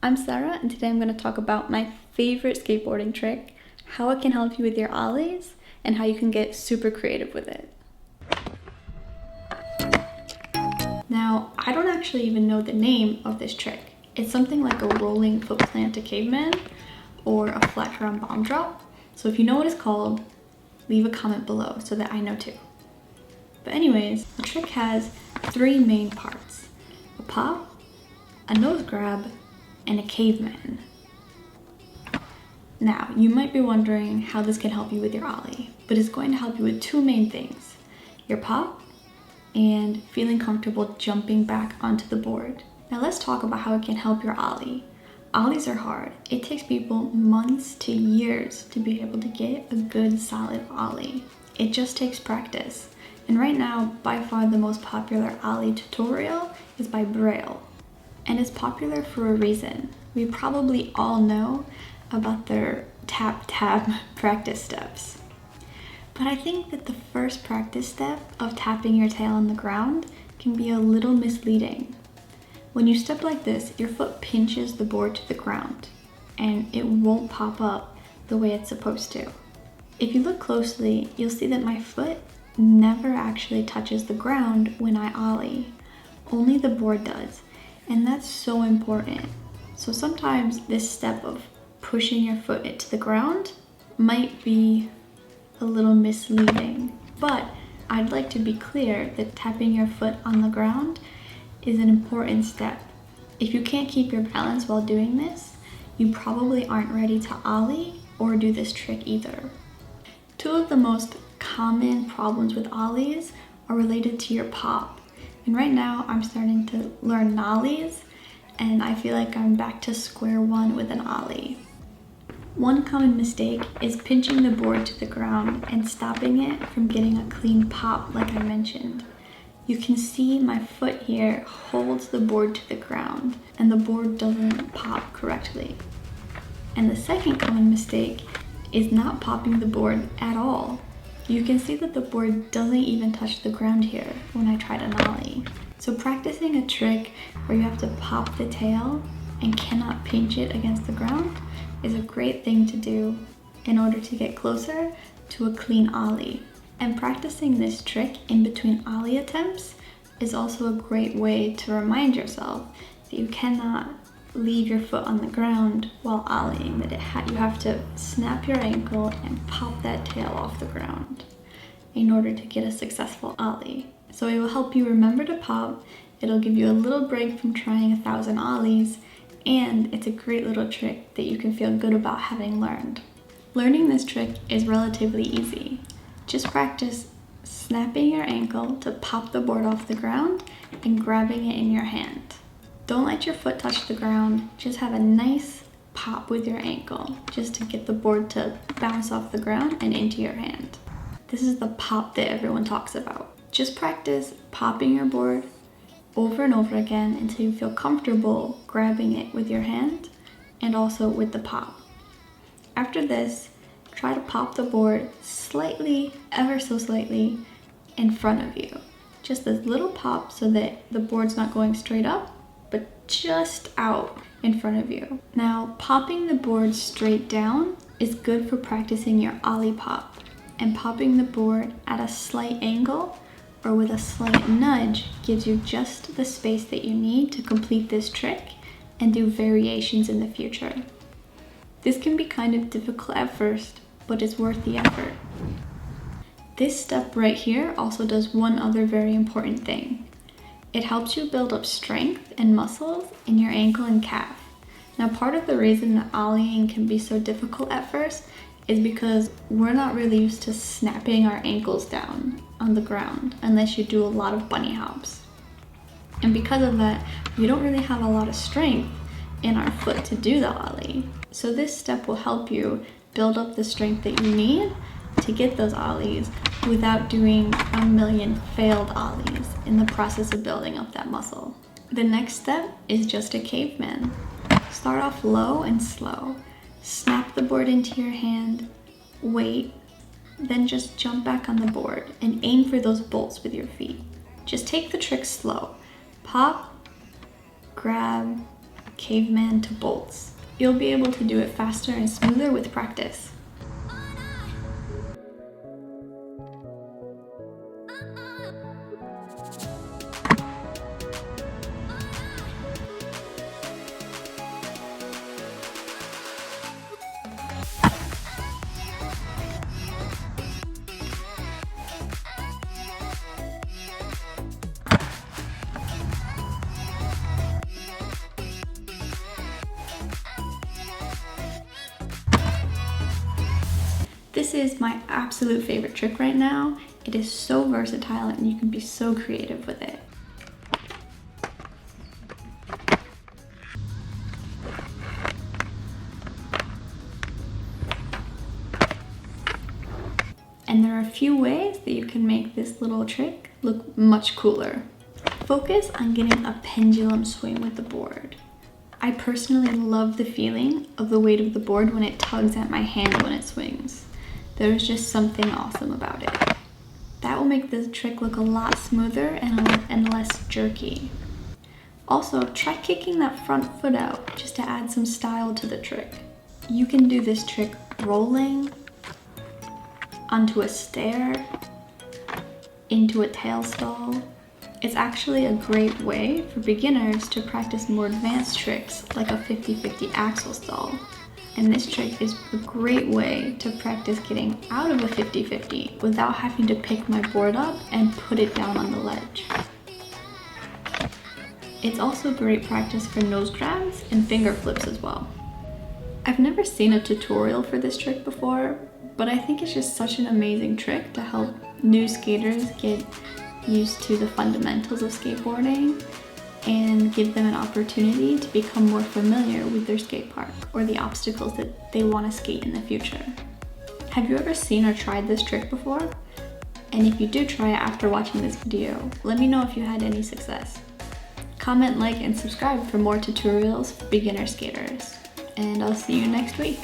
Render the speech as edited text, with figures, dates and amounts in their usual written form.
I'm Sarah, and today I'm going to talk about my favorite skateboarding trick, how it can help you with your ollies, and how you can get super creative with it. Now, I don't actually even know the name of this trick. It's something like a rolling foot plant to caveman or a flat ground bomb drop. So if you know what it's called, leave a comment below so that I know too. But anyways, the trick has three main parts: a pop, a nose grab, and a caveman. Now, you might be wondering how this can help you with your ollie, but it's going to help you with two main things: your pop and feeling comfortable jumping back onto the board. Now let's talk about how it can help your ollie. Ollies are hard. It takes people months to years to be able to get a good solid ollie. It just takes practice. And right now, by far the most popular ollie tutorial is by Braille. And it's popular for a reason. We probably all know about their tap practice steps. But I think that the first practice step of tapping your tail on the ground can be a little misleading. When you step like this, your foot pinches the board to the ground and it won't pop up the way it's supposed to. If you look closely, you'll see that my foot never actually touches the ground when I ollie. Only the board does. And that's so important. So sometimes this step of pushing your foot into the ground might be a little misleading, but I'd like to be clear that tapping your foot on the ground is an important step. If you can't keep your balance while doing this, you probably aren't ready to ollie or do this trick either. Two of the most common problems with ollies are related to your pop. And right now I'm starting to learn nollies, and I feel like I'm back to square one with an ollie. One common mistake is pinching the board to the ground and stopping it from getting a clean pop like I mentioned. You can see my foot here holds the board to the ground and the board doesn't pop correctly. And the second common mistake is not popping the board at all. You can see that the board doesn't even touch the ground here when I try to nollie. So practicing a trick where you have to pop the tail and cannot pinch it against the ground is a great thing to do in order to get closer to a clean ollie. And practicing this trick in between ollie attempts is also a great way to remind yourself that you cannot leave your foot on the ground while ollieing, that you have to snap your ankle and pop that tail off the ground in order to get a successful ollie. So it will help you remember to pop, it'll give you a little break from trying 1,000 ollies, and it's a great little trick that you can feel good about having learned. Learning this trick is relatively easy. Just practice snapping your ankle to pop the board off the ground and grabbing it in your hand. Don't let your foot touch the ground, just have a nice pop with your ankle, just to get the board to bounce off the ground and into your hand. This is the pop that everyone talks about. Just practice popping your board over and over again until you feel comfortable grabbing it with your hand and also with the pop. After this, try to pop the board slightly, ever so slightly, in front of you. Just this little pop so that the board's not going straight up, but just out in front of you. Now, popping the board straight down is good for practicing your ollie pop, and popping the board at a slight angle or with a slight nudge gives you just the space that you need to complete this trick and do variations in the future. This can be kind of difficult at first, but it's worth the effort. This step right here also does one other very important thing. It helps you build up strength and muscles in your ankle and calf. Now, part of the reason that ollieing can be so difficult at first is because we're not really used to snapping our ankles down on the ground unless you do a lot of bunny hops. And because of that, we don't really have a lot of strength in our foot to do the ollie. So this step will help you build up the strength that you need to get those ollies without doing a million failed ollies in the process of building up that muscle. The next step is just a caveman. Start off low and slow. Snap the board into your hand, wait, then just jump back on the board and aim for those bolts with your feet. Just take the trick slow. Pop, grab, caveman to bolts. You'll be able to do it faster and smoother with practice. This is my absolute favorite trick right now. It is so versatile and you can be so creative with it. And there are a few ways that you can make this little trick look much cooler. Focus on getting a pendulum swing with the board. I personally love the feeling of the weight of the board when it tugs at my hand when it swings. There's just something awesome about it. That will make this trick look a lot smoother and less jerky. Also, try kicking that front foot out just to add some style to the trick. You can do this trick rolling, onto a stair, into a tail stall. It's actually a great way for beginners to practice more advanced tricks like a 50-50 axle stall. And this trick is a great way to practice getting out of a 50-50 without having to pick my board up and put it down on the ledge. It's also great practice for nose grabs and finger flips as well. I've never seen a tutorial for this trick before, but I think it's just such an amazing trick to help new skaters get used to the fundamentals of skateboarding and give them an opportunity to become more familiar with their skate park or the obstacles that they want to skate in the future. Have you ever seen or tried this trick before? And if you do try it after watching this video, let me know if you had any success. Comment, like, and subscribe for more tutorials for beginner skaters. And I'll see you next week.